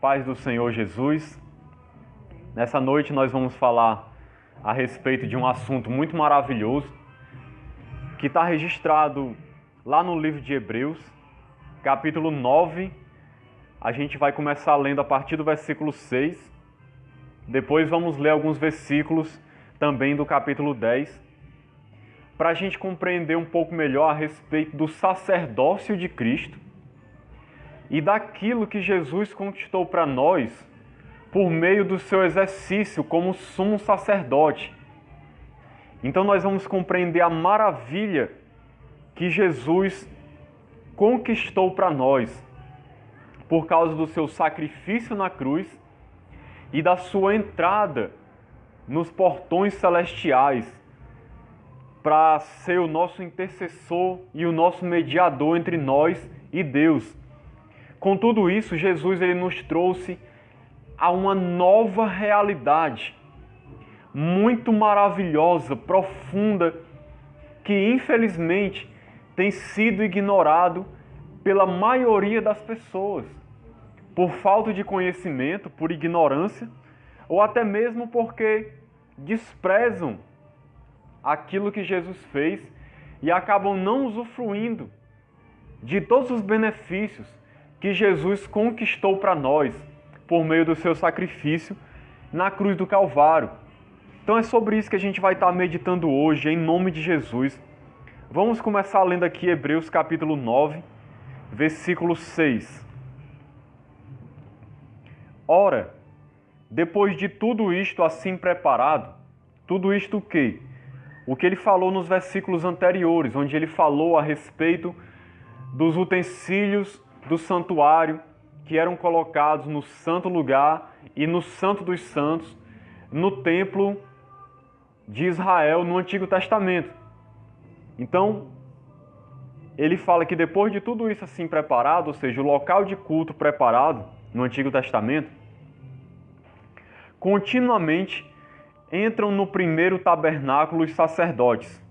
Paz do Senhor Jesus. Nessa noite nós vamos falar a respeito de um assunto muito maravilhoso que está registrado lá no livro de Hebreus, capítulo 9. A gente vai começar lendo a partir do versículo 6. Depois vamos ler alguns versículos também do capítulo 10, para a gente compreender um pouco melhor a respeito do sacerdócio de Cristo e daquilo que Jesus conquistou para nós por meio do seu exercício como sumo sacerdote. Então nós vamos compreender a maravilha que Jesus conquistou para nós por causa do seu sacrifício na cruz e da sua entrada nos portões celestiais para ser o nosso intercessor e o nosso mediador entre nós e Deus. Com tudo isso, Jesus ele nos trouxe a uma nova realidade, muito maravilhosa, profunda, que infelizmente tem sido ignorado pela maioria das pessoas, por falta de conhecimento, por ignorância, ou até mesmo porque desprezam aquilo que Jesus fez e acabam não usufruindo de todos os benefícios que Jesus conquistou para nós por meio do seu sacrifício na cruz do Calvário. Então é sobre isso que a gente vai estar meditando hoje, em nome de Jesus. Vamos começar lendo aqui Hebreus capítulo 9, versículo 6. Ora, depois de tudo isto assim preparado, tudo isto o quê? O que ele falou nos versículos anteriores, onde ele falou a respeito dos utensílios do santuário que eram colocados no santo lugar e no santo dos santos, no templo de Israel, no Antigo Testamento. Então, ele fala que depois de tudo isso assim preparado, ou seja, o local de culto preparado no Antigo Testamento, continuamente entram no primeiro tabernáculo os sacerdotes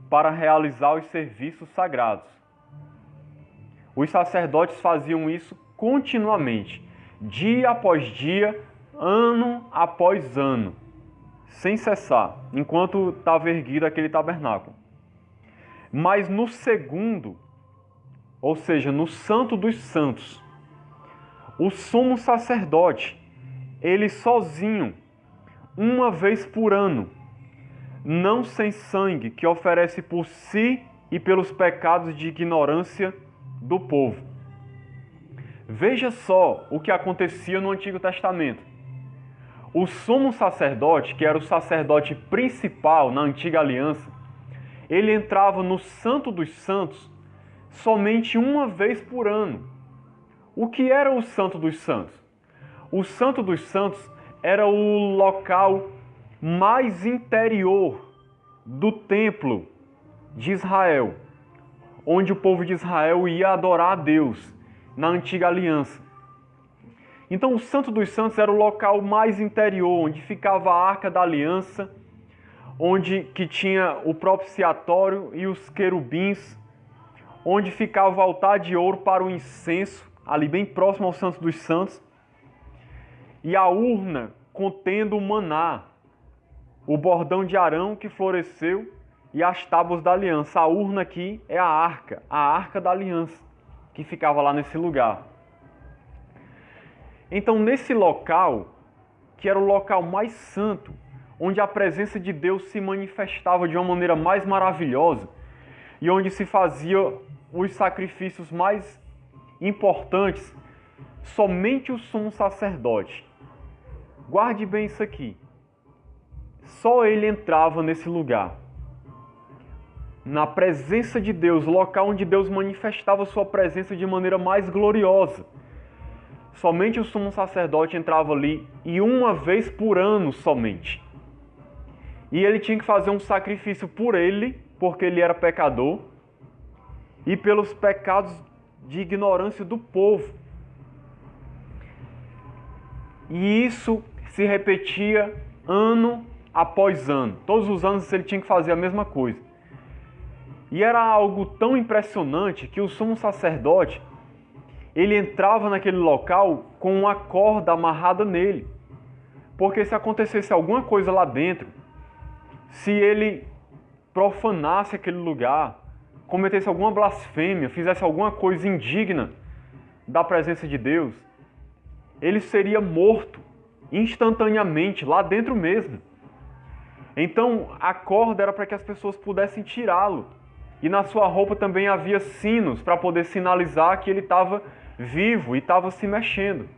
para realizar os serviços sagrados. Os sacerdotes faziam isso continuamente, dia após dia, ano após ano, sem cessar, enquanto estava erguido aquele tabernáculo. Mas no segundo, ou seja, no Santo dos Santos, o sumo sacerdote, ele sozinho, uma vez por ano, não sem sangue, que oferece por si e pelos pecados de ignorância do povo. Veja só o que acontecia no Antigo Testamento. O sumo sacerdote, que era o sacerdote principal na Antiga Aliança, ele entrava no Santo dos Santos somente uma vez por ano. O que era o Santo dos Santos? O Santo dos Santos era o local mais interior do templo de Israel, onde o povo de Israel ia adorar a Deus na Antiga Aliança. Então o Santo dos Santos era o local mais interior, onde ficava a Arca da Aliança, onde que tinha o propiciatório e os querubins, onde ficava o altar de ouro para o incenso, ali bem próximo ao Santo dos Santos, e a urna contendo o maná, o bordão de Arão que floresceu e as tábuas da aliança. A urna aqui é a Arca da Aliança, que ficava lá nesse lugar. Então, nesse local, que era o local mais santo, onde a presença de Deus se manifestava de uma maneira mais maravilhosa e onde se fazia os sacrifícios mais importantes, somente o sumo sacerdote, guarde bem isso aqui, só ele entrava nesse lugar, na presença de Deus, local onde Deus manifestava sua presença de maneira mais gloriosa. Somente o sumo sacerdote entrava ali, e uma vez por ano somente. E ele tinha que fazer um sacrifício por ele, porque ele era pecador, e pelos pecados de ignorância do povo. E isso se repetia ano após ano. Todos os anos ele tinha que fazer a mesma coisa. E era algo tão impressionante que o sumo sacerdote, ele entrava naquele local com uma corda amarrada nele. Porque se acontecesse alguma coisa lá dentro, se ele profanasse aquele lugar, cometesse alguma blasfêmia, fizesse alguma coisa indigna da presença de Deus, ele seria morto instantaneamente, lá dentro mesmo. Então a corda era para que as pessoas pudessem tirá-lo. E na sua roupa também havia sinos para poder sinalizar que ele estava vivo e estava se mexendo,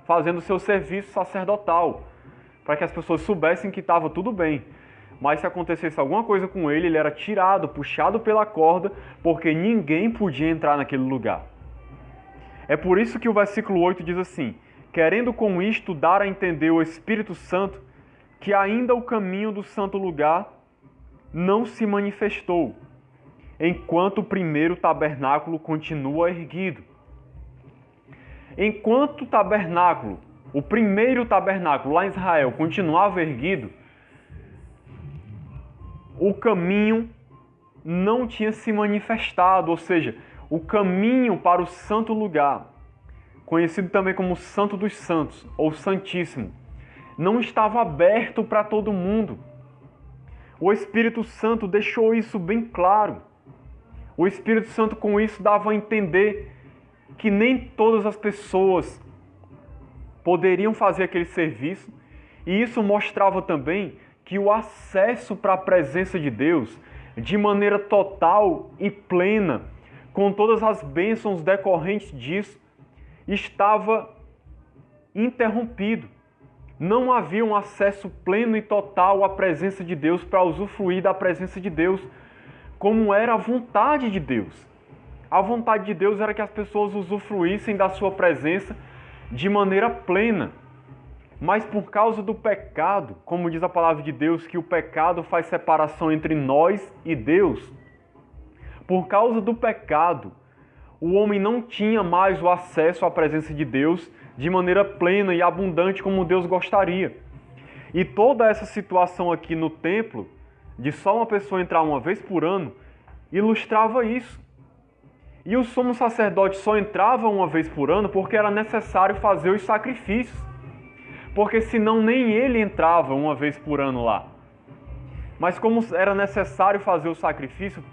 fazendo o seu serviço sacerdotal, para que as pessoas soubessem que estava tudo bem. Mas se acontecesse alguma coisa com ele, ele era tirado, puxado pela corda, porque ninguém podia entrar naquele lugar. É por isso que o versículo 8 diz assim: querendo com isto dar a entender o Espírito Santo que ainda o caminho do santo lugar não se manifestou, enquanto o primeiro tabernáculo continua erguido. Enquanto o tabernáculo, o primeiro tabernáculo lá em Israel, continuava erguido, o caminho não tinha se manifestado, ou seja, o caminho para o santo lugar, conhecido também como Santo dos Santos, ou Santíssimo, não estava aberto para todo mundo. O Espírito Santo deixou isso bem claro. O Espírito Santo com isso dava a entender que nem todas as pessoas poderiam fazer aquele serviço, e isso mostrava também que o acesso para a presença de Deus, de maneira total e plena, com todas as bênçãos decorrentes disso, estava interrompido. Não havia um acesso pleno e total à presença de Deus para usufruir da presença de Deus, como era a vontade de Deus. A vontade de Deus era que as pessoas usufruíssem da sua presença de maneira plena. Mas por causa do pecado, como diz a palavra de Deus, que o pecado faz separação entre nós e Deus, por causa do pecado, o homem não tinha mais o acesso à presença de Deus de maneira plena e abundante como Deus gostaria. E toda essa situação aqui no templo, de só uma pessoa entrar uma vez por ano, ilustrava isso. E o sumo sacerdote só entrava uma vez por ano porque era necessário fazer os sacrifícios. Porque senão nem ele entrava uma vez por ano lá. Mas como era necessário fazer o sacrifício,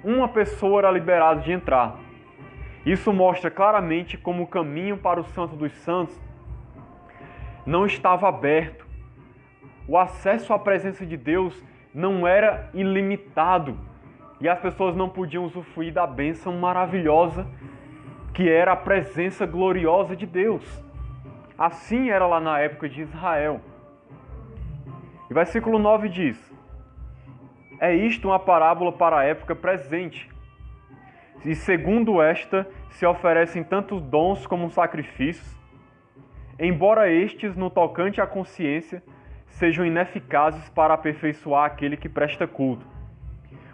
uma pessoa era liberada de entrar. Isso mostra claramente como o caminho para o Santo dos Santos não estava aberto. O acesso à presença de Deus não era ilimitado. E as pessoas não podiam usufruir da bênção maravilhosa que era a presença gloriosa de Deus. Assim era lá na época de Israel. E o versículo 9 diz: é isto uma parábola para a época presente. E segundo esta, se oferecem tanto dons como sacrifícios, embora estes, no tocante à consciência, sejam ineficazes para aperfeiçoar aquele que presta culto.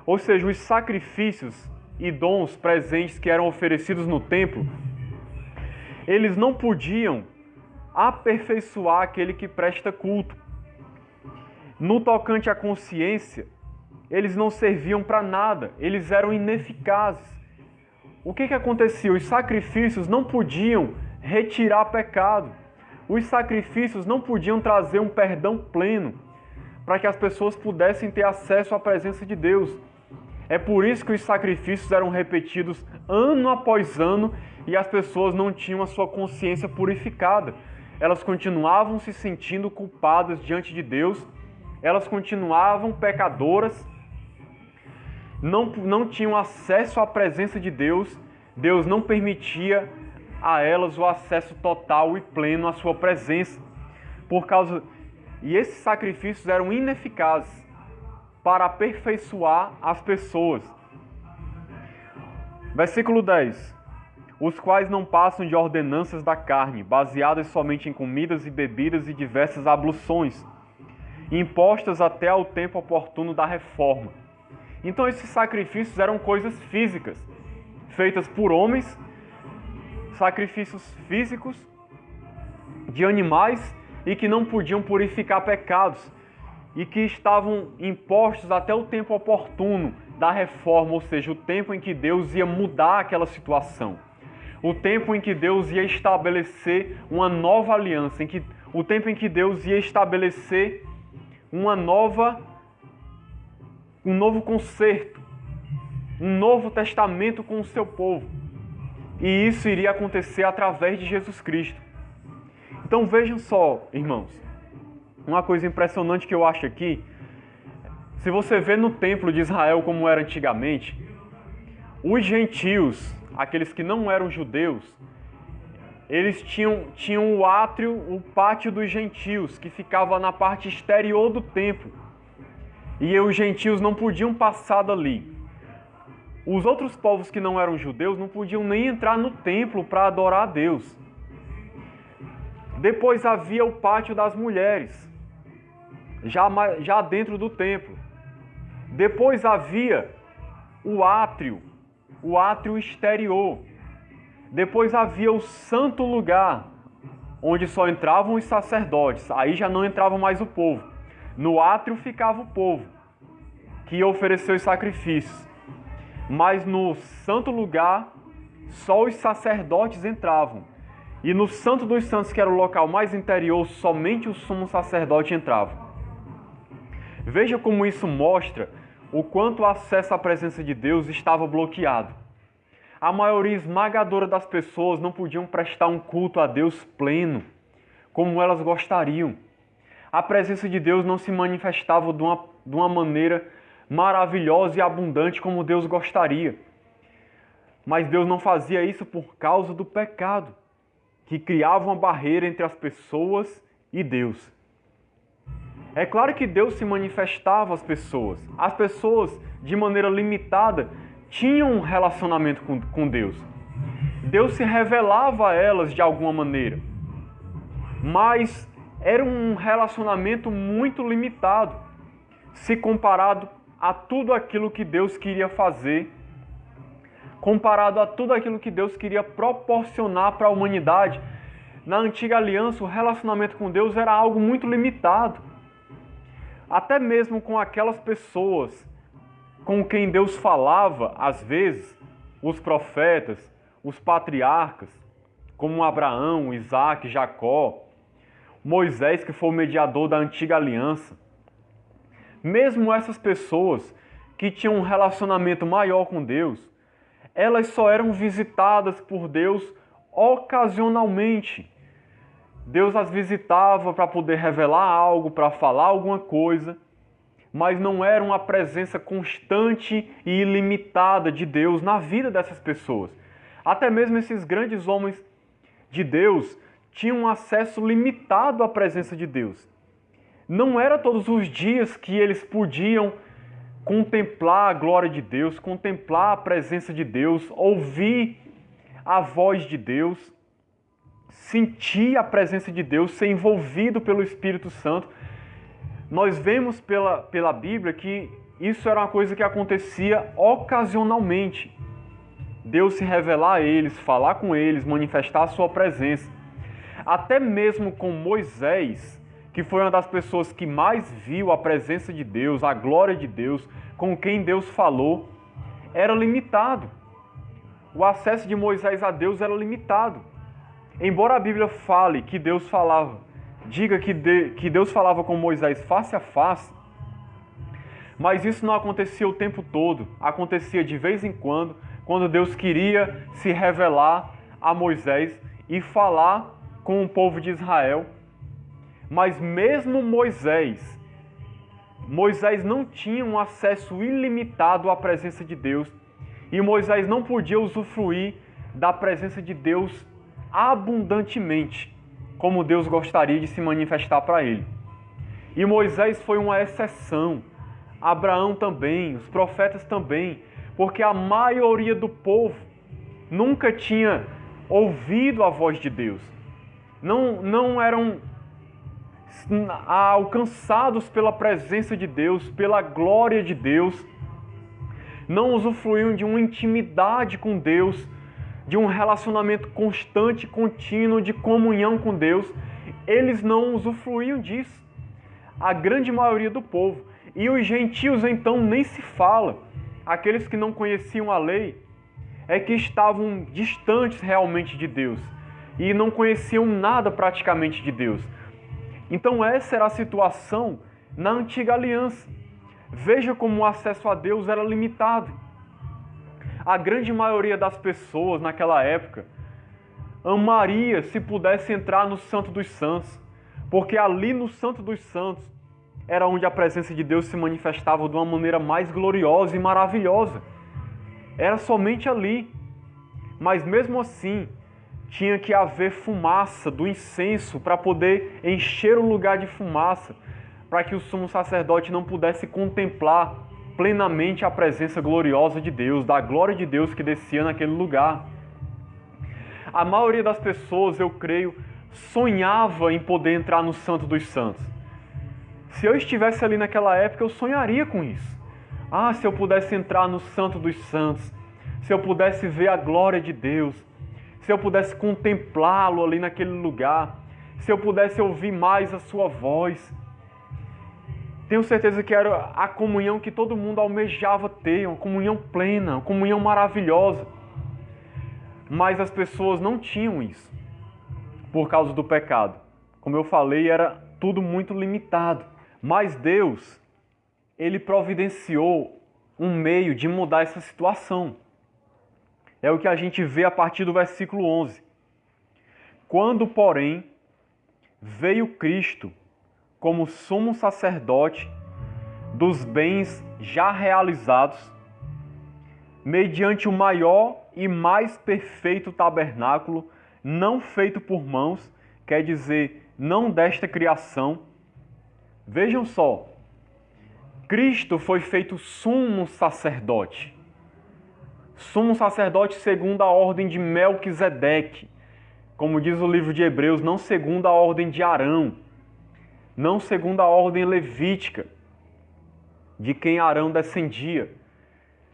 Ou seja, os sacrifícios e dons presentes que eram oferecidos no templo, eles não podiam aperfeiçoar aquele que presta culto. No tocante à consciência, eles não serviam para nada, eles eram ineficazes. O que acontecia? Os sacrifícios não podiam retirar pecado. Os sacrifícios não podiam trazer um perdão pleno para que as pessoas pudessem ter acesso à presença de Deus. É por isso que os sacrifícios eram repetidos ano após ano e as pessoas não tinham a sua consciência purificada. Elas continuavam se sentindo culpadas diante de Deus, elas continuavam pecadoras, não tinham acesso à presença de Deus, Deus não permitia a elas o acesso total e pleno à sua presença. E esses sacrifícios eram ineficazes para aperfeiçoar as pessoas. Versículo 10. Os quais não passam de ordenanças da carne, baseadas somente em comidas e bebidas e diversas abluções, impostas até ao tempo oportuno da reforma. Então esses sacrifícios eram coisas físicas, feitas por homens, sacrifícios físicos de animais e que não podiam purificar pecados e que estavam impostos até o tempo oportuno da reforma, ou seja, o tempo em que Deus ia mudar aquela situação. o tempo em que Deus ia estabelecer uma nova aliança, o tempo em que Deus ia estabelecer um novo concerto, um novo testamento com o seu povo. E isso iria acontecer através de Jesus Cristo. Então vejam só, irmãos, uma coisa impressionante que eu acho aqui, se você vê no templo de Israel como era antigamente, os gentios, aqueles que não eram judeus, eles tinham o átrio, o pátio dos gentios, que ficava na parte exterior do templo. E os gentios não podiam passar dali. Os outros povos que não eram judeus não podiam nem entrar no templo para adorar a Deus. Depois havia o pátio das mulheres, já dentro do templo. Depois havia o átrio exterior. Depois havia o santo lugar, onde só entravam os sacerdotes. Aí já não entrava mais o povo. No átrio ficava o povo, que ia oferecer os sacrifícios. Mas no santo lugar, só os sacerdotes entravam. E no Santo dos Santos, que era o local mais interior, somente o sumo sacerdote entrava. Veja como isso mostra o quanto o acesso à presença de Deus estava bloqueado. A maioria esmagadora das pessoas não podiam prestar um culto a Deus pleno, como elas gostariam. A presença de Deus não se manifestava de uma maneira maravilhosa e abundante como Deus gostaria. Mas Deus não fazia isso por causa do pecado, que criava uma barreira entre as pessoas e Deus. É claro que Deus se manifestava às pessoas. As pessoas, de maneira limitada, tinham um relacionamento com Deus. Deus se revelava a elas de alguma maneira. Mas era um relacionamento muito limitado, se comparado a tudo aquilo que Deus queria fazer, comparado a tudo aquilo que Deus queria proporcionar para a humanidade. Na antiga aliança, o relacionamento com Deus era algo muito limitado. Até mesmo com aquelas pessoas com quem Deus falava, às vezes, os profetas, os patriarcas, como Abraão, Isaac, Jacó, Moisés, que foi o mediador da antiga aliança. Mesmo essas pessoas que tinham um relacionamento maior com Deus, elas só eram visitadas por Deus ocasionalmente. Deus as visitava para poder revelar algo, para falar alguma coisa, mas não era uma presença constante e ilimitada de Deus na vida dessas pessoas. Até mesmo esses grandes homens de Deus tinham um acesso limitado à presença de Deus. Não era todos os dias que eles podiam contemplar a glória de Deus, contemplar a presença de Deus, ouvir a voz de Deus, sentir a presença de Deus, ser envolvido pelo Espírito Santo. Nós vemos pela Bíblia que isso era uma coisa que acontecia ocasionalmente. Deus se revelar a eles, falar com eles, manifestar a sua presença. Até mesmo com Moisés, que foi uma das pessoas que mais viu a presença de Deus, a glória de Deus, com quem Deus falou, era limitado. O acesso de Moisés a Deus era limitado. Embora a Bíblia fale que Deus falava, diga que Deus falava com Moisés face a face, mas isso não acontecia o tempo todo. Acontecia de vez em quando Deus queria se revelar a Moisés e falar com o povo de Israel. Mas mesmo Moisés não tinha um acesso ilimitado à presença de Deus, e Moisés não podia usufruir da presença de Deus abundantemente, como Deus gostaria de se manifestar para ele. E Moisés foi uma exceção, Abraão também, os profetas também, porque a maioria do povo nunca tinha ouvido a voz de Deus, não eram alcançados pela presença de Deus, pela glória de Deus, não usufruíam de uma intimidade com Deus, de um relacionamento constante, contínuo, de comunhão com Deus. Eles não usufruíam disso, a grande maioria do povo. E os gentios então nem se fala, aqueles que não conheciam a lei, é que estavam distantes realmente de Deus e não conheciam nada praticamente de Deus. Então essa era a situação na antiga aliança. Veja como o acesso a Deus era limitado. A grande maioria das pessoas naquela época amaria se pudesse entrar no Santo dos Santos, porque ali no Santo dos Santos era onde a presença de Deus se manifestava de uma maneira mais gloriosa e maravilhosa. Era somente ali. Mas mesmo assim, tinha que haver fumaça do incenso para poder encher o lugar de fumaça, para que o sumo sacerdote não pudesse contemplar plenamente a presença gloriosa de Deus, da glória de Deus que descia naquele lugar. A maioria das pessoas, eu creio, sonhava em poder entrar no Santo dos Santos. Se eu estivesse ali naquela época, eu sonharia com isso. Ah, se eu pudesse entrar no Santo dos Santos, se eu pudesse ver a glória de Deus, se eu pudesse contemplá-lo ali naquele lugar, se eu pudesse ouvir mais a sua voz. Tenho certeza que era a comunhão que todo mundo almejava ter, uma comunhão plena, uma comunhão maravilhosa. Mas as pessoas não tinham isso, por causa do pecado. Como eu falei, era tudo muito limitado. Mas Deus, Ele providenciou um meio de mudar essa situação. É o que a gente vê a partir do versículo 11. Quando, porém, veio Cristo como sumo sacerdote dos bens já realizados, mediante o maior e mais perfeito tabernáculo, não feito por mãos, quer dizer, não desta criação. Vejam só, Cristo foi feito sumo sacerdote. Sumo sacerdote segundo a ordem de Melquisedeque, como diz o livro de Hebreus, não segundo a ordem de Arão, não segundo a ordem levítica, de quem Arão descendia.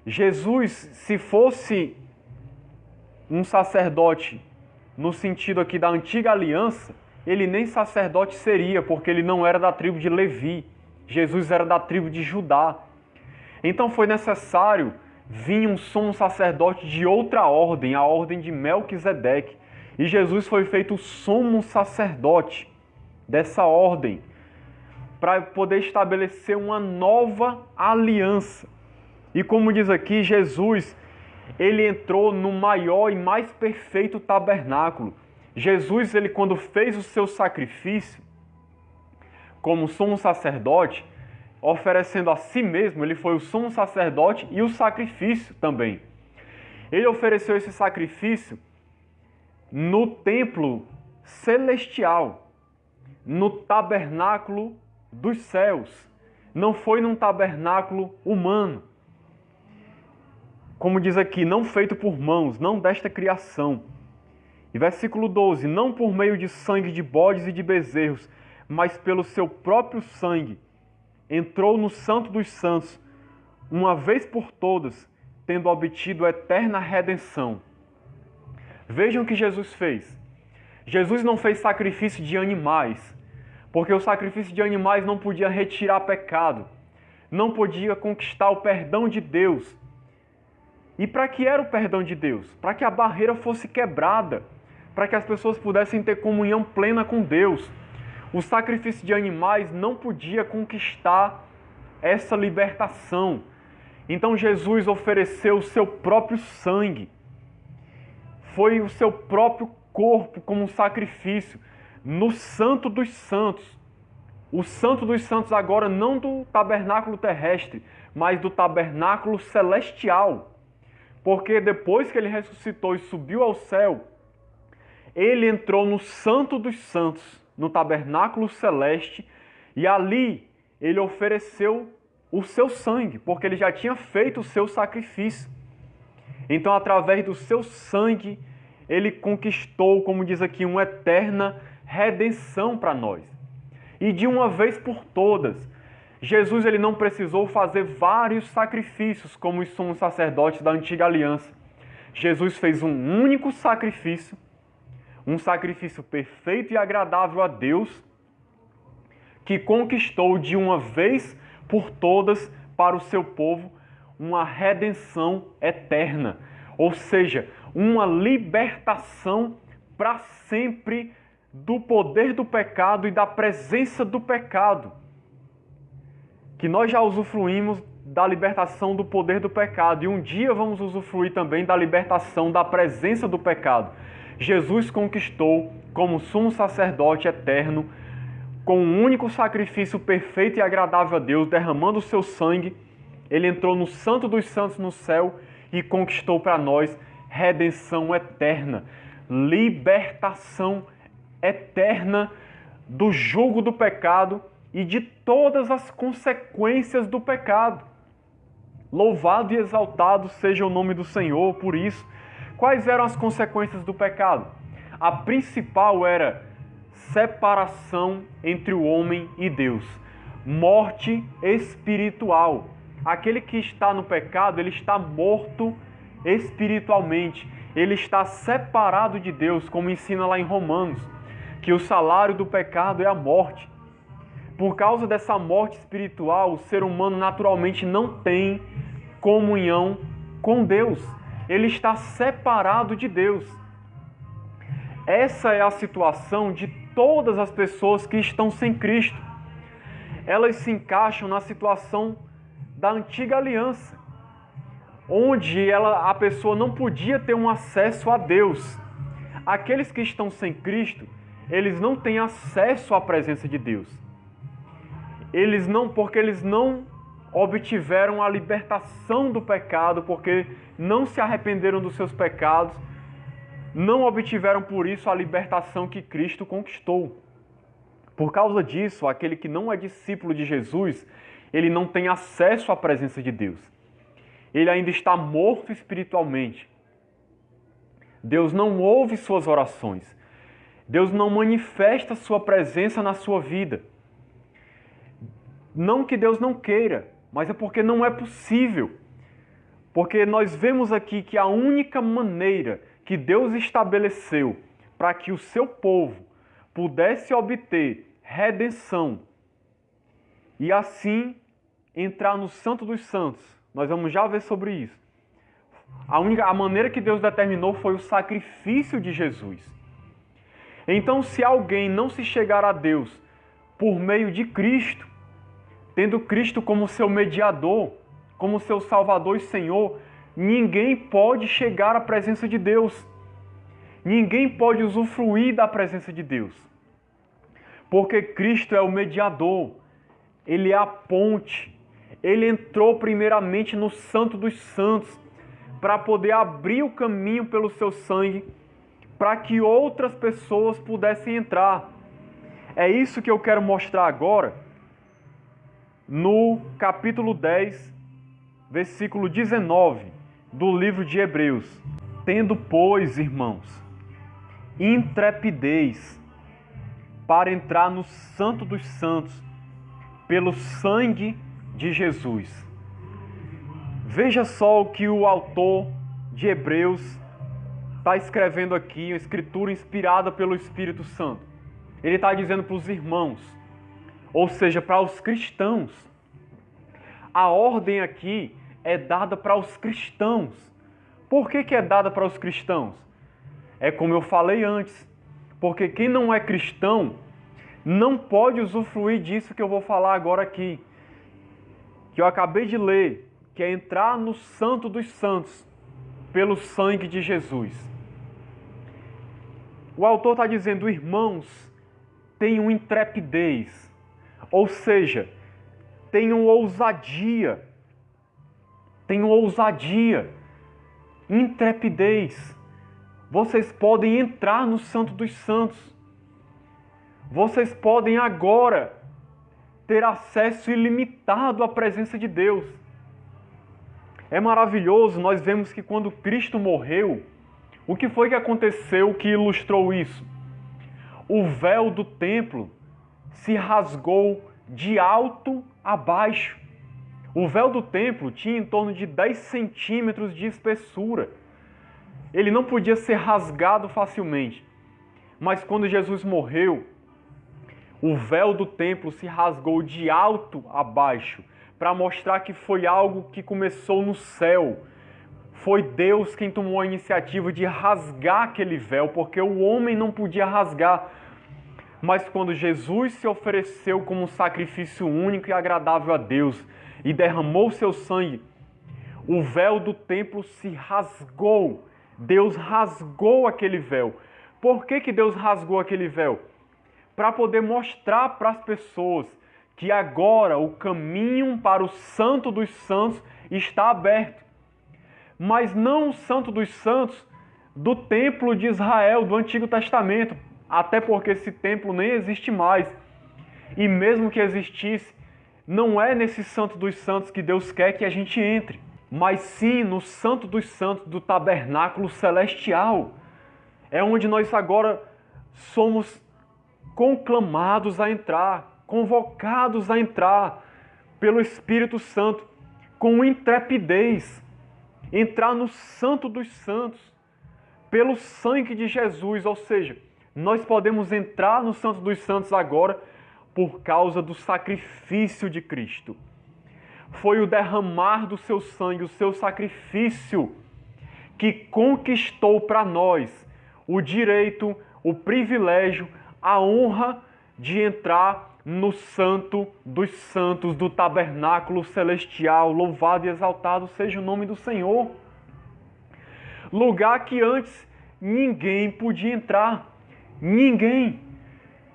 Jesus, se fosse um sacerdote no sentido aqui da antiga aliança, ele nem sacerdote seria, porque ele não era da tribo de Levi. Jesus era da tribo de Judá. Então foi necessário vir um sumo sacerdote de outra ordem, a ordem de Melquisedeque. E Jesus foi feito o sumo sacerdote dessa ordem, para poder estabelecer uma nova aliança. E como diz aqui, Jesus, ele entrou no maior e mais perfeito tabernáculo. Jesus, ele quando fez o seu sacrifício, como sumo sacerdote, oferecendo a si mesmo, ele foi o sumo sacerdote e o sacrifício também. Ele ofereceu esse sacrifício no templo celestial, no tabernáculo dos céus. Não foi num tabernáculo humano. Como diz aqui, não feito por mãos, não desta criação. E versículo 12, não por meio de sangue de bodes e de bezerros, mas pelo seu próprio sangue, entrou no Santo dos Santos, uma vez por todas, tendo obtido a eterna redenção. Vejam o que Jesus fez. Jesus não fez sacrifício de animais, porque o sacrifício de animais não podia retirar pecado, não podia conquistar o perdão de Deus. E para que era o perdão de Deus? Para que a barreira fosse quebrada, para que as pessoas pudessem ter comunhão plena com Deus. O sacrifício de animais não podia conquistar essa libertação. Então Jesus ofereceu o seu próprio sangue. Foi o seu próprio corpo como sacrifício no Santo dos Santos. O Santo dos Santos agora não do tabernáculo terrestre, mas do tabernáculo celestial. Porque depois que ele ressuscitou e subiu ao céu, ele entrou no Santo dos Santos, no tabernáculo celeste, e ali ele ofereceu o seu sangue, porque ele já tinha feito o seu sacrifício. Então, através do seu sangue, ele conquistou, como diz aqui, uma eterna redenção para nós. E de uma vez por todas, Jesus ele não precisou fazer vários sacrifícios como os sumos sacerdotes da antiga aliança. Jesus fez um único sacrifício, um sacrifício perfeito e agradável a Deus, que conquistou de uma vez por todas para o seu povo uma redenção eterna. Ou seja, uma libertação para sempre do poder do pecado e da presença do pecado. Que nós já usufruímos da libertação do poder do pecado e um dia vamos usufruir também da libertação da presença do pecado. Jesus conquistou como sumo sacerdote eterno, com um único sacrifício perfeito e agradável a Deus, derramando o seu sangue. Ele entrou no Santo dos Santos no céu e conquistou para nós redenção eterna, libertação eterna do jugo do pecado e de todas as consequências do pecado. Louvado e exaltado seja o nome do Senhor por isso. Quais eram as consequências do pecado? A principal era separação entre o homem e Deus, morte espiritual. Aquele que está no pecado, ele está morto espiritualmente, ele está separado de Deus, como ensina lá em Romanos, que o salário do pecado é a morte. Por causa dessa morte espiritual, o ser humano naturalmente não tem comunhão com Deus. Ele está separado de Deus. Essa é a situação de todas as pessoas que estão sem Cristo. Elas se encaixam na situação da antiga aliança, onde a pessoa não podia ter um acesso a Deus. Aqueles que estão sem Cristo, eles não têm acesso à presença de Deus. Porque eles não obtiveram a libertação do pecado, porque não se arrependeram dos seus pecados, não obtiveram por isso a libertação que Cristo conquistou. Por causa disso, aquele que não é discípulo de Jesus, ele não tem acesso à presença de Deus. Ele ainda está morto espiritualmente. Deus não ouve suas orações. Deus não manifesta sua presença na sua vida. Não que Deus não queira, mas é porque não é possível. Porque nós vemos aqui que a única maneira que Deus estabeleceu para que o seu povo pudesse obter redenção e assim entrar no Santo dos Santos, nós vamos já ver sobre isso. A maneira que Deus determinou foi o sacrifício de Jesus. Então, se alguém não se chegar a Deus por meio de Cristo, tendo Cristo como seu mediador, como seu Salvador e Senhor, ninguém pode chegar à presença de Deus. Ninguém pode usufruir da presença de Deus. Porque Cristo é o mediador, Ele é a ponte. Ele entrou primeiramente no Santo dos Santos para poder abrir o caminho pelo seu sangue, para que outras pessoas pudessem entrar. É isso que eu quero mostrar agora no capítulo 10, versículo 19 do livro de Hebreus. Tendo, pois, irmãos, intrepidez para entrar no Santo dos Santos pelo sangue de Jesus. Veja só o que o autor de Hebreus está escrevendo aqui, uma escritura inspirada pelo Espírito Santo. Ele está dizendo para os irmãos, ou seja, para os cristãos. A ordem aqui é dada para os cristãos. Por que é dada para os cristãos? É como eu falei antes, porque quem não é cristão não pode usufruir disso que eu vou falar agora aqui, que eu acabei de ler, que é entrar no Santo dos Santos pelo sangue de Jesus. O autor está dizendo, irmãos, tenham intrepidez, ou seja, tenham ousadia, intrepidez. Vocês podem entrar no Santo dos Santos. Vocês podem agora ter acesso ilimitado à presença de Deus. É maravilhoso, nós vemos que quando Cristo morreu, o que foi que aconteceu que ilustrou isso? O véu do templo se rasgou de alto a baixo. O véu do templo tinha em torno de 10 centímetros de espessura. Ele não podia ser rasgado facilmente. Mas quando Jesus morreu, o véu do templo se rasgou de alto a baixo, para mostrar que foi algo que começou no céu. Foi Deus quem tomou a iniciativa de rasgar aquele véu, porque o homem não podia rasgar. Mas quando Jesus se ofereceu como um sacrifício único e agradável a Deus e derramou seu sangue, o véu do templo se rasgou. Deus rasgou aquele véu. Por que Deus rasgou aquele véu? Para poder mostrar para as pessoas que agora o caminho para o Santo dos Santos está aberto. Mas não o Santo dos Santos do templo de Israel, do Antigo Testamento, até porque esse templo nem existe mais. E mesmo que existisse, não é nesse Santo dos Santos que Deus quer que a gente entre, mas sim no Santo dos Santos do tabernáculo celestial. É onde nós agora somos conclamados a entrar, convocados a entrar pelo Espírito Santo com intrepidez, entrar no Santo dos Santos pelo sangue de Jesus, ou seja, nós podemos entrar no Santo dos Santos agora por causa do sacrifício de Cristo. Foi o derramar do seu sangue, o seu sacrifício, que conquistou para nós o direito, o privilégio, a honra de entrar no Santo dos Santos do tabernáculo celestial. Louvado e exaltado seja o nome do Senhor. Lugar que antes ninguém podia entrar. Ninguém.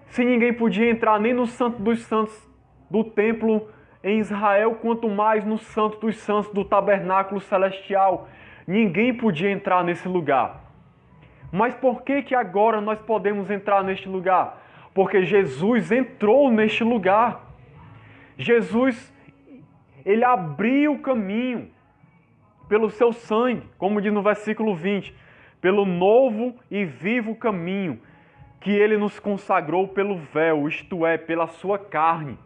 Se ninguém podia entrar nem no Santo dos Santos do templo em Israel, quanto mais no Santo dos Santos do tabernáculo celestial. Ninguém podia entrar nesse lugar. Mas por que agora nós podemos entrar neste lugar? Porque Jesus entrou neste lugar. Jesus, ele abriu o caminho pelo seu sangue, como diz no versículo 20, pelo novo e vivo caminho que ele nos consagrou pelo véu, isto é, pela sua carne.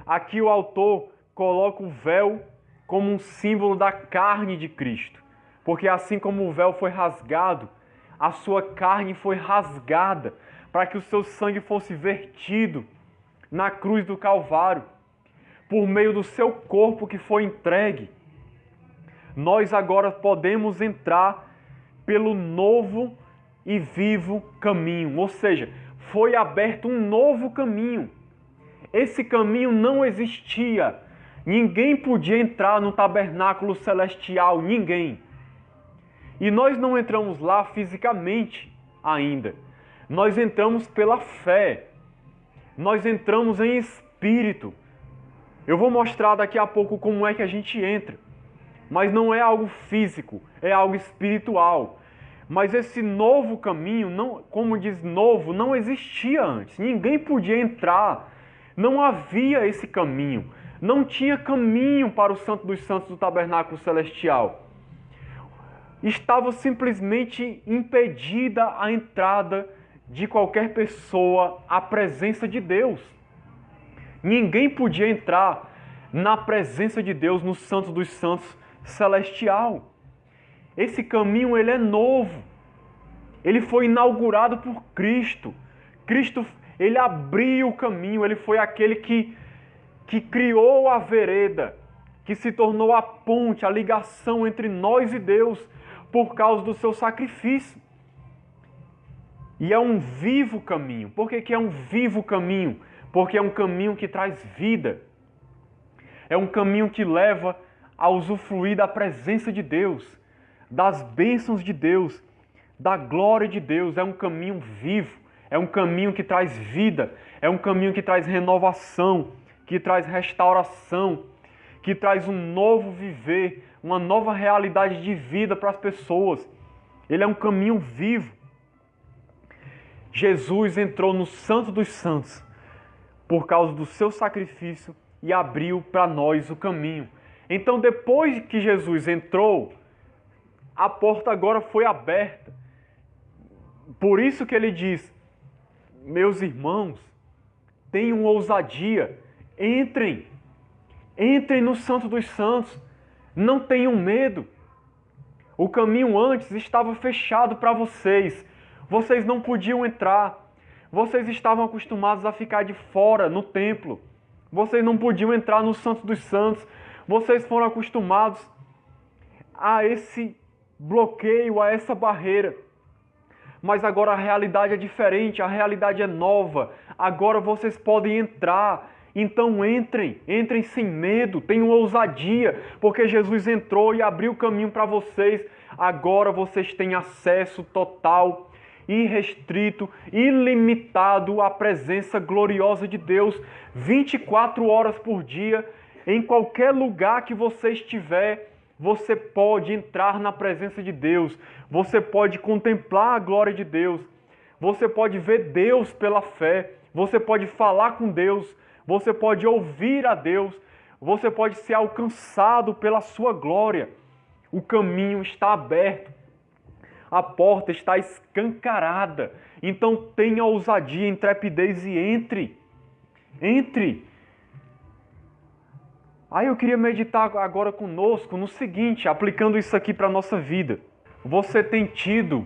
Aqui o autor coloca o véu como um símbolo da carne de Cristo, porque assim como o véu foi rasgado, a sua carne foi rasgada para que o seu sangue fosse vertido na cruz do Calvário, por meio do seu corpo que foi entregue. Nós agora podemos entrar pelo novo e vivo caminho, ou seja, foi aberto um novo caminho. Esse caminho não existia. Ninguém podia entrar no tabernáculo celestial, ninguém. E nós não entramos lá fisicamente ainda. Nós entramos pela fé. Nós entramos em espírito. Eu vou mostrar daqui a pouco como é que a gente entra. Mas não é algo físico, é algo espiritual. Mas esse novo caminho, não, como diz novo, não existia antes. Ninguém podia entrar. Não havia esse caminho. Não tinha caminho para o Santo dos Santos do tabernáculo celestial. Estava simplesmente impedida a entrada de qualquer pessoa à presença de Deus. Ninguém podia entrar na presença de Deus no Santo dos Santos celestial. Esse caminho, ele é novo. Ele foi inaugurado por Cristo. Cristo, ele abriu o caminho. Ele foi aquele que criou a vereda, que se tornou a ponte, a ligação entre nós e Deus por causa do seu sacrifício. E é um vivo caminho. Por que é um vivo caminho? Porque é um caminho que traz vida. É um caminho que leva a usufruir da presença de Deus, das bênçãos de Deus, da glória de Deus. É um caminho vivo, é um caminho que traz vida, é um caminho que traz renovação, que traz restauração, que traz um novo viver, uma nova realidade de vida para as pessoas. Ele é um caminho vivo. Jesus entrou no Santo dos Santos por causa do seu sacrifício e abriu para nós o caminho. Então, depois que Jesus entrou, a porta agora foi aberta. Por isso que ele diz: meus irmãos, tenham ousadia, entrem no Santo dos Santos, não tenham medo. O caminho antes estava fechado para vocês, vocês não podiam entrar, vocês estavam acostumados a ficar de fora no templo, vocês não podiam entrar no Santo dos Santos, vocês foram acostumados a esse bloqueio, a essa barreira. Mas agora a realidade é diferente, a realidade é nova. Agora vocês podem entrar. Então entrem sem medo, tenham ousadia, porque Jesus entrou e abriu o caminho para vocês. Agora vocês têm acesso total, irrestrito, ilimitado à presença gloriosa de Deus, 24 horas por dia, em qualquer lugar que você estiver. Você pode entrar na presença de Deus, você pode contemplar a glória de Deus, você pode ver Deus pela fé, você pode falar com Deus, você pode ouvir a Deus, você pode ser alcançado pela sua glória. O caminho está aberto, a porta está escancarada, então tenha ousadia, intrepidez e entre. Aí eu queria meditar agora conosco no seguinte, aplicando isso aqui para a nossa vida. Você tem tido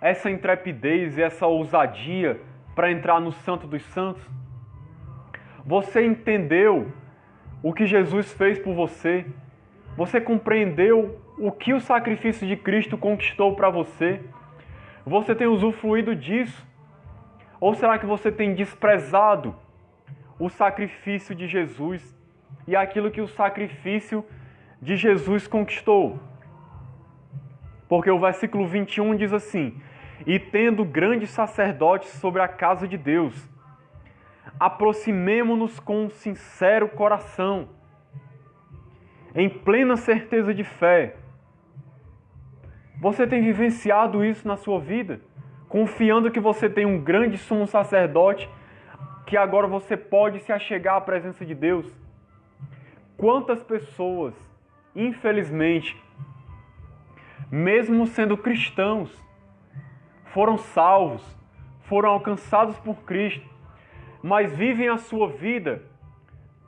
essa intrepidez e essa ousadia para entrar no Santo dos Santos? Você entendeu o que Jesus fez por você? Você compreendeu o que o sacrifício de Cristo conquistou para você? Você tem usufruído disso? Ou será que você tem desprezado o sacrifício de Jesus e aquilo que o sacrifício de Jesus conquistou? Porque o versículo 21 diz assim: e tendo grandes sacerdotes sobre a casa de Deus, aproximemo-nos com um sincero coração, em plena certeza de fé. Você tem vivenciado isso na sua vida? Confiando que você tem um grande sumo sacerdote, que agora você pode se achegar à presença de Deus? Quantas pessoas, infelizmente, mesmo sendo cristãos, foram salvos, foram alcançados por Cristo, mas vivem a sua vida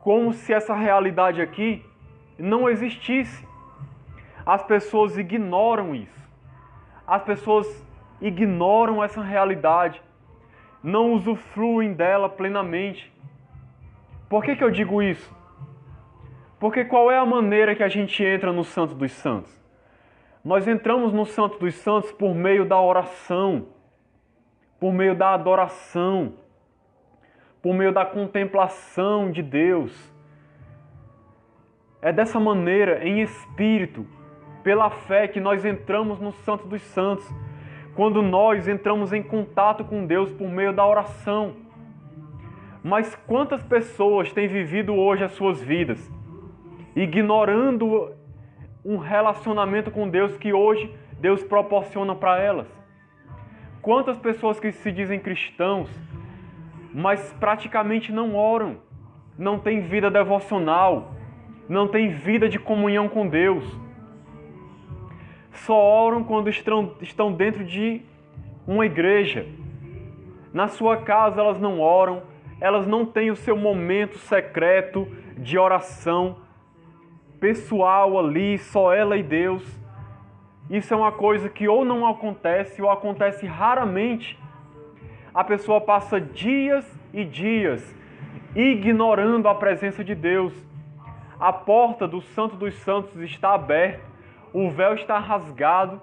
como se essa realidade aqui não existisse. As pessoas ignoram isso. As pessoas ignoram essa realidade, não usufruem dela plenamente. Por que eu digo isso? Porque qual é a maneira que a gente entra no Santo dos Santos? Nós entramos no Santo dos Santos por meio da oração, por meio da adoração, por meio da contemplação de Deus. É dessa maneira, em espírito, pela fé, que nós entramos no Santo dos Santos. Quando nós entramos em contato com Deus por meio da oração. Mas quantas pessoas têm vivido hoje as suas vidas ignorando um relacionamento com Deus que hoje Deus proporciona para elas? Quantas pessoas que se dizem cristãos, mas praticamente não oram, não têm vida devocional, não têm vida de comunhão com Deus. Só oram quando estão dentro de uma igreja. Na sua casa elas não oram, elas não têm o seu momento secreto de oração pessoal ali, só ela e Deus. Isso é uma coisa que ou não acontece ou acontece raramente. A pessoa passa dias e dias ignorando a presença de Deus. A porta do Santo dos Santos está aberta, o véu está rasgado,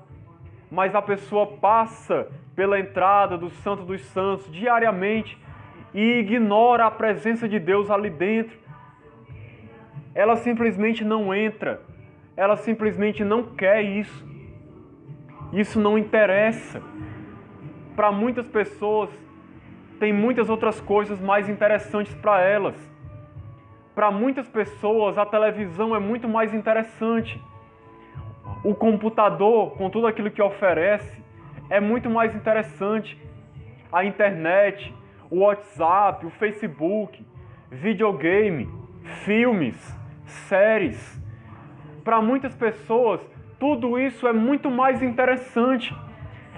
mas a pessoa passa pela entrada do Santo dos Santos diariamente e ignora a presença de Deus ali dentro. Ela simplesmente não entra, ela simplesmente não quer isso. Isso não interessa. Para muitas pessoas, tem muitas outras coisas mais interessantes para elas. Para muitas pessoas, a televisão é muito mais interessante. O computador, com tudo aquilo que oferece, é muito mais interessante. A internet, o WhatsApp, o Facebook, videogame, filmes, séries. Para muitas pessoas, tudo isso é muito mais interessante.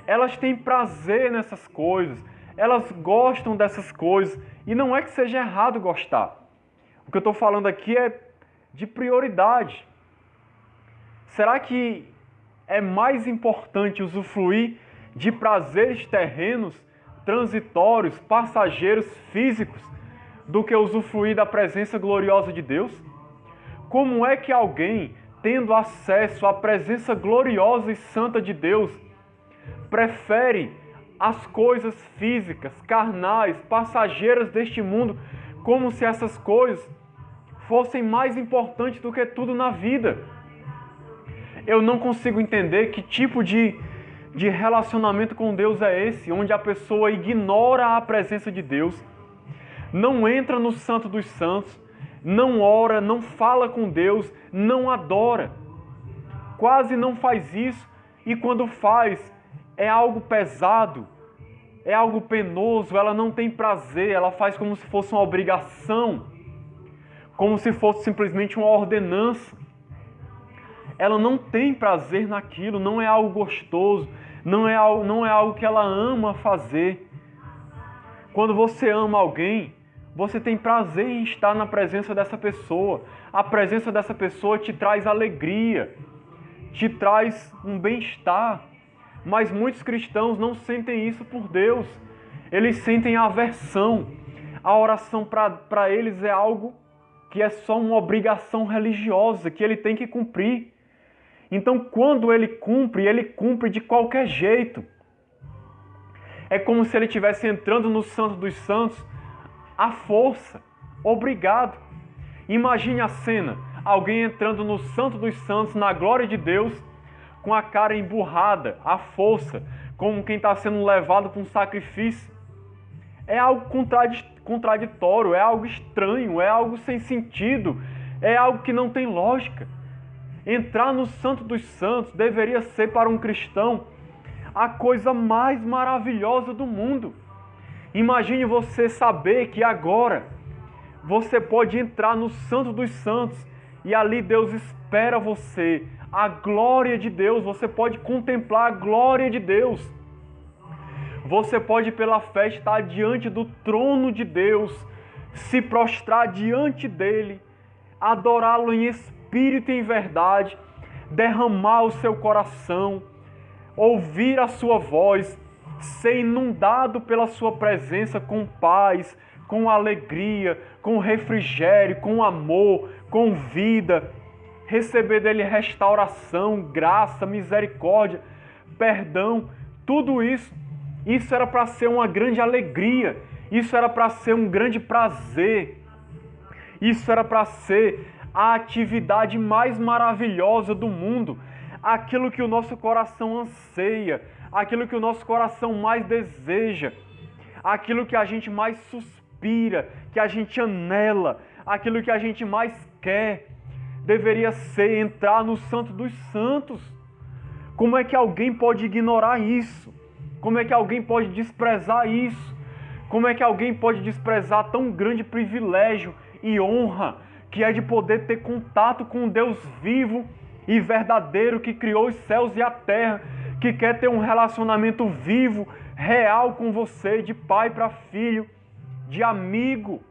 Elas têm prazer nessas coisas, elas gostam dessas coisas. E não é que seja errado gostar. O que eu estou falando aqui é de prioridade. Será que é mais importante usufruir de prazeres terrenos, transitórios, passageiros, físicos, do que usufruir da presença gloriosa de Deus? Como é que alguém tendo acesso à presença gloriosa e santa de Deus, prefere as coisas físicas, carnais, passageiras deste mundo, como se essas coisas fossem mais importantes do que tudo na vida. Eu não consigo entender que tipo de relacionamento com Deus é esse, onde a pessoa ignora a presença de Deus, não entra no Santo dos Santos, não ora, não fala com Deus, não adora. Quase não faz isso, e quando faz, é algo pesado, é algo penoso, ela não tem prazer, ela faz como se fosse uma obrigação, como se fosse simplesmente uma ordenança. Ela não tem prazer naquilo, não é algo gostoso, não é algo que ela ama fazer. Quando você ama alguém, você tem prazer em estar na presença dessa pessoa. A presença dessa pessoa te traz alegria, te traz um bem-estar. Mas muitos cristãos não sentem isso por Deus. Eles sentem aversão. A oração para eles é algo que é só uma obrigação religiosa, que ele tem que cumprir. Então, quando ele cumpre de qualquer jeito. É como se ele estivesse entrando no Santo dos Santos à força, obrigado. Imagine a cena, alguém entrando no Santo dos Santos, na glória de Deus, com a cara emburrada, à força, como quem está sendo levado para um sacrifício. É algo contraditório, é algo estranho, é algo sem sentido, é algo que não tem lógica. Entrar no Santo dos Santos deveria ser para um cristão a coisa mais maravilhosa do mundo. Imagine você saber que agora você pode entrar no Santo dos Santos e ali Deus espera você, a glória de Deus, você pode contemplar a glória de Deus. Você pode pela fé estar diante do trono de Deus, se prostrar diante dele, adorá-lo em espírito e em verdade, derramar o seu coração, ouvir a sua voz, ser inundado pela sua presença com paz, com alegria, com refrigério, com amor, com vida, receber dele restauração, graça, misericórdia, perdão, tudo isso era para ser uma grande alegria, isso era para ser um grande prazer, isso era para ser a atividade mais maravilhosa do mundo, aquilo que o nosso coração anseia, aquilo que o nosso coração mais deseja, aquilo que a gente mais suspira, que a gente anela, aquilo que a gente mais quer, deveria ser entrar no Santo dos Santos. Como é que alguém pode ignorar isso? Como é que alguém pode desprezar isso? Como é que alguém pode desprezar tão grande privilégio e honra que é de poder ter contato com um Deus vivo e verdadeiro que criou os céus e a terra, que quer ter um relacionamento vivo, real com você, de pai para filho, de amigo,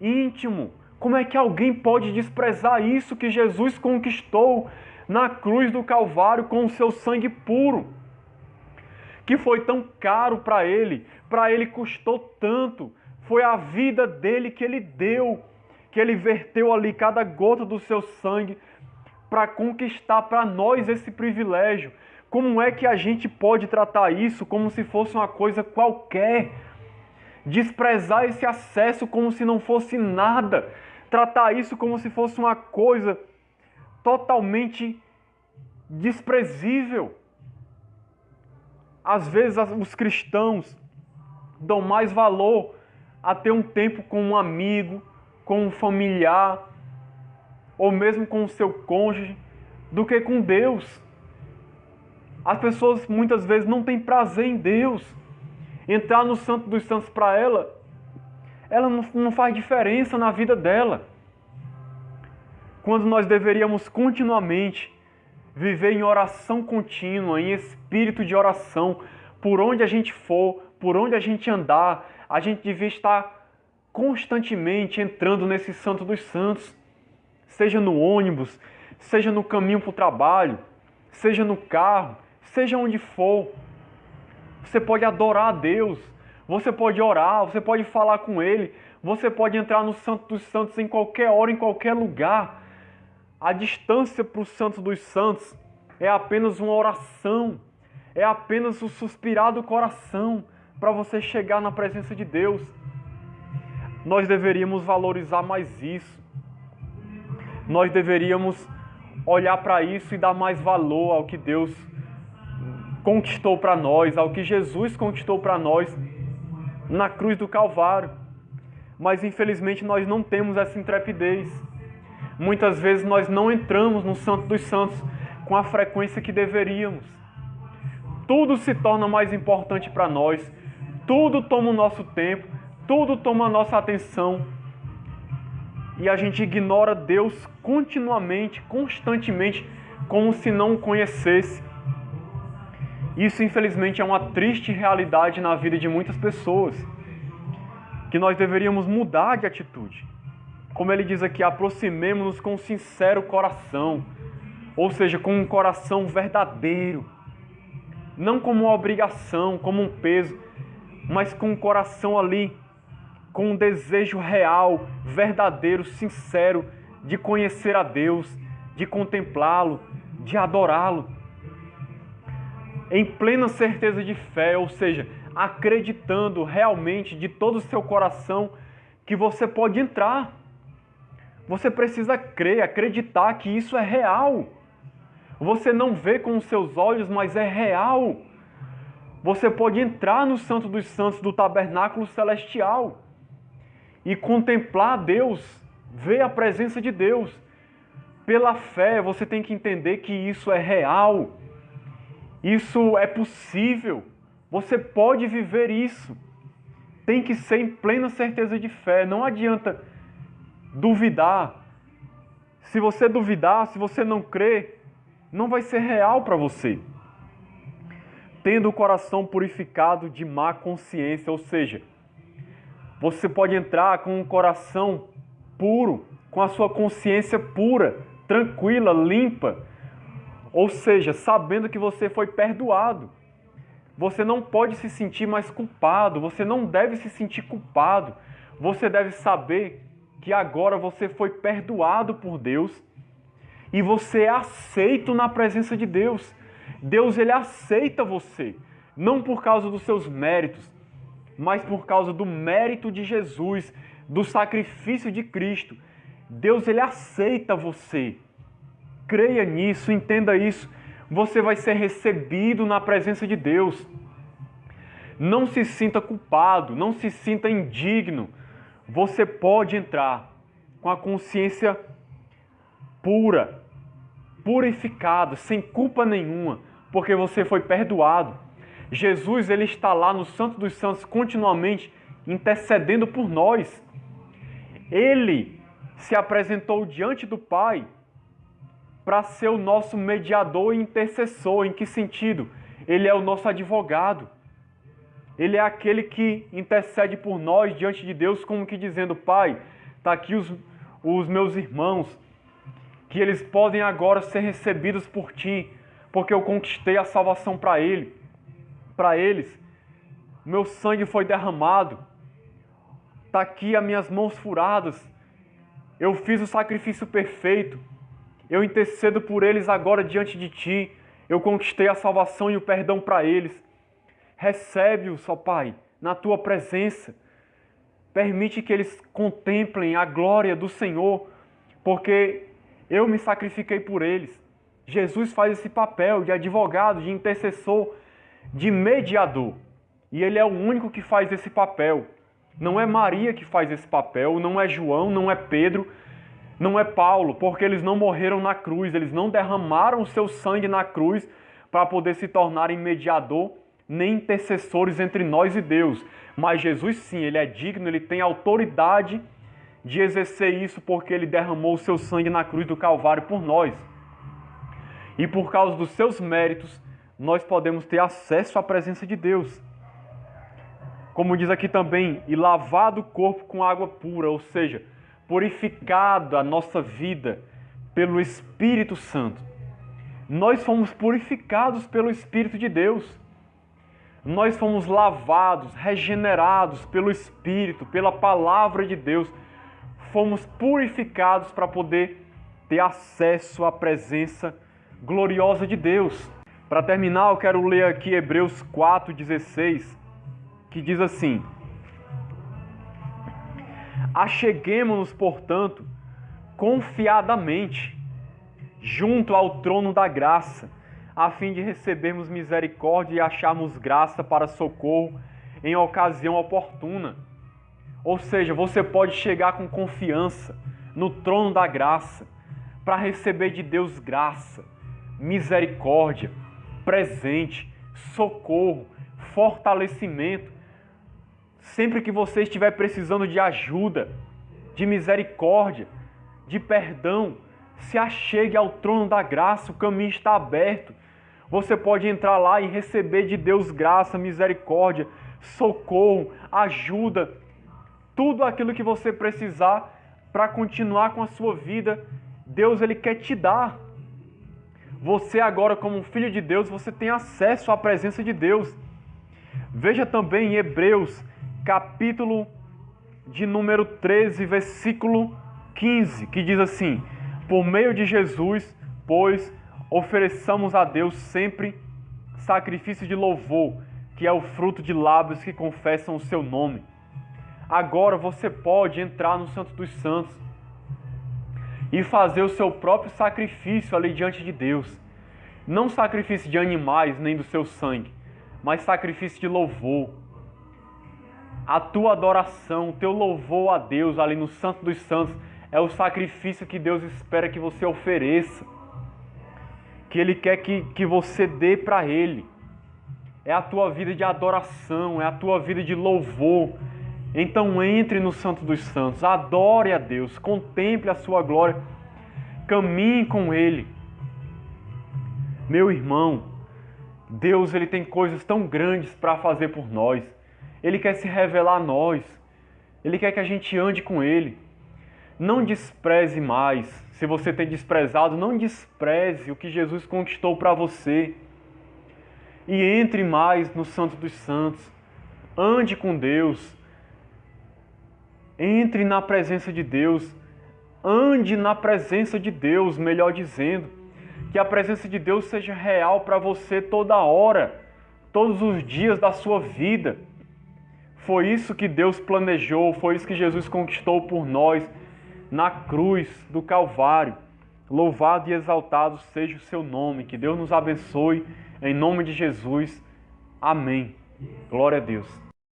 íntimo? Como é que alguém pode desprezar isso que Jesus conquistou na cruz do Calvário com o seu sangue puro? Que foi tão caro para ele custou tanto, foi a vida dele que ele deu, que ele verteu ali cada gota do seu sangue para conquistar para nós esse privilégio. Como é que a gente pode tratar isso como se fosse uma coisa qualquer? Desprezar esse acesso como se não fosse nada, tratar isso como se fosse uma coisa totalmente desprezível. Às vezes os cristãos dão mais valor a ter um tempo com um amigo, com um familiar, ou mesmo com o seu cônjuge, do que com Deus. As pessoas muitas vezes não têm prazer em Deus. Entrar no Santo dos Santos para ela não faz diferença na vida dela. Quando nós deveríamos continuamente viver em oração contínua, em espírito de oração, por onde a gente for, por onde a gente andar, a gente devia estar constantemente entrando nesse Santo dos Santos, seja no ônibus, seja no caminho para o trabalho, seja no carro, seja onde for. Você pode adorar a Deus, você pode orar, você pode falar com Ele, você pode entrar no Santo dos Santos em qualquer hora, em qualquer lugar. A distância para o Santo dos Santos é apenas uma oração, é apenas o suspirar do coração para você chegar na presença de Deus. Nós deveríamos valorizar mais isso. Nós deveríamos olhar para isso e dar mais valor ao que Deus conquistou para nós, ao que Jesus conquistou para nós na cruz do Calvário. Mas infelizmente nós não temos essa intrepidez. Muitas vezes nós não entramos no Santo dos Santos com a frequência que deveríamos. Tudo se torna mais importante para nós, tudo toma o nosso tempo, tudo toma a nossa atenção. E a gente ignora Deus continuamente, constantemente, como se não o conhecesse. Isso, infelizmente, é uma triste realidade na vida de muitas pessoas, que nós deveríamos mudar de atitude. Como ele diz aqui, aproximemo-nos com um sincero coração, ou seja, com um coração verdadeiro, não como uma obrigação, como um peso, mas com um coração ali, com um desejo real, verdadeiro, sincero, de conhecer a Deus, de contemplá-lo, de adorá-lo. Em plena certeza de fé, ou seja, acreditando realmente de todo o seu coração que você pode entrar. Você precisa crer, acreditar que isso é real. Você não vê com os seus olhos, mas é real. Você pode entrar no Santo dos Santos do tabernáculo celestial e contemplar Deus, ver a presença de Deus. Pela fé, você tem que entender que isso é real. Isso é possível. Você pode viver isso. Tem que ser em plena certeza de fé. Não adianta duvidar. Se você duvidar, se você não crer, não vai ser real para você. Tendo o coração purificado de má consciência, ou seja, você pode entrar com um coração puro, com a sua consciência pura, tranquila, limpa. Ou seja, sabendo que você foi perdoado. Você não pode se sentir mais culpado, você não deve se sentir culpado. Você deve saber que agora você foi perdoado por Deus e você é aceito na presença de Deus. Deus, ele aceita você, não por causa dos seus méritos, mas por causa do mérito de Jesus, do sacrifício de Cristo. Deus, ele aceita você. Creia nisso, entenda isso. Você vai ser recebido na presença de Deus. Não se sinta culpado, não se sinta indigno. Você pode entrar com a consciência pura, purificado, sem culpa nenhuma, porque você foi perdoado. Jesus, ele está lá no Santo dos Santos continuamente intercedendo por nós. Ele se apresentou diante do Pai para ser o nosso mediador e intercessor. Em que sentido? Ele é o nosso advogado. Ele é aquele que intercede por nós diante de Deus, como que dizendo: Pai, está aqui os meus irmãos, que eles podem agora ser recebidos por Ti, porque eu conquistei a salvação para eles. Meu sangue foi derramado. Está aqui as minhas mãos furadas. Eu fiz o sacrifício perfeito. Eu intercedo por eles agora diante de Ti. Eu conquistei a salvação e o perdão para eles. Recebe-os, ó Pai, na Tua presença. Permite que eles contemplem a glória do Senhor, porque eu me sacrifiquei por eles. Jesus faz esse papel de advogado, de intercessor, de mediador. E Ele é o único que faz esse papel. Não é Maria que faz esse papel, não é João, não é Pedro, não é Paulo, porque eles não morreram na cruz, eles não derramaram o seu sangue na cruz para poder se tornarem mediador, nem intercessores entre nós e Deus. Mas Jesus sim, Ele é digno, Ele tem autoridade de exercer isso, porque Ele derramou o seu sangue na cruz do Calvário por nós. E por causa dos seus méritos, nós podemos ter acesso à presença de Deus. Como diz aqui também, e lavado o corpo com água pura, ou seja, purificada a nossa vida pelo Espírito Santo. Nós fomos purificados pelo Espírito de Deus. Nós fomos lavados, regenerados pelo Espírito, pela palavra de Deus. Fomos purificados para poder ter acesso à presença gloriosa de Deus. Para terminar, eu quero ler aqui Hebreus 4,16, que diz assim: Acheguemo-nos, portanto, confiadamente junto ao trono da graça, a fim de recebermos misericórdia e acharmos graça para socorro em ocasião oportuna. Ou seja, você pode chegar com confiança no trono da graça para receber de Deus graça, misericórdia, presente, socorro, fortalecimento. Sempre que você estiver precisando de ajuda, de misericórdia, de perdão, se achegue ao trono da graça, o caminho está aberto. Você pode entrar lá e receber de Deus graça, misericórdia, socorro, ajuda, tudo aquilo que você precisar para continuar com a sua vida, Deus ele quer te dar. Você agora, como um filho de Deus, você tem acesso à presença de Deus. Veja também em Hebreus, capítulo de número 13, versículo 15, que diz assim: por meio de Jesus, pois, ofereçamos a Deus sempre sacrifício de louvor, que é o fruto de lábios que confessam o seu nome. Agora você pode entrar no Santo dos Santos e fazer o seu próprio sacrifício ali diante de Deus. Não sacrifício de animais nem do seu sangue, mas sacrifício de louvor. A tua adoração, o teu louvor a Deus ali no Santo dos Santos é o sacrifício que Deus espera que você ofereça, que Ele quer que você dê para Ele. É a tua vida de adoração, é a tua vida de louvor. Então entre no Santo dos Santos, adore a Deus, contemple a sua glória, caminhe com Ele. Meu irmão, Deus ele tem coisas tão grandes para fazer por nós. Ele quer se revelar a nós. Ele quer que a gente ande com Ele. Não despreze mais. Se você tem desprezado, não despreze o que Jesus conquistou para você. E entre mais no Santo dos Santos. Ande com Deus. Entre na presença de Deus. Ande na presença de Deus, melhor dizendo. Que a presença de Deus seja real para você toda hora, todos os dias da sua vida. Foi isso que Deus planejou, foi isso que Jesus conquistou por nós na cruz do Calvário. Louvado e exaltado seja o seu nome. Que Deus nos abençoe, em nome de Jesus. Amém. Glória a Deus.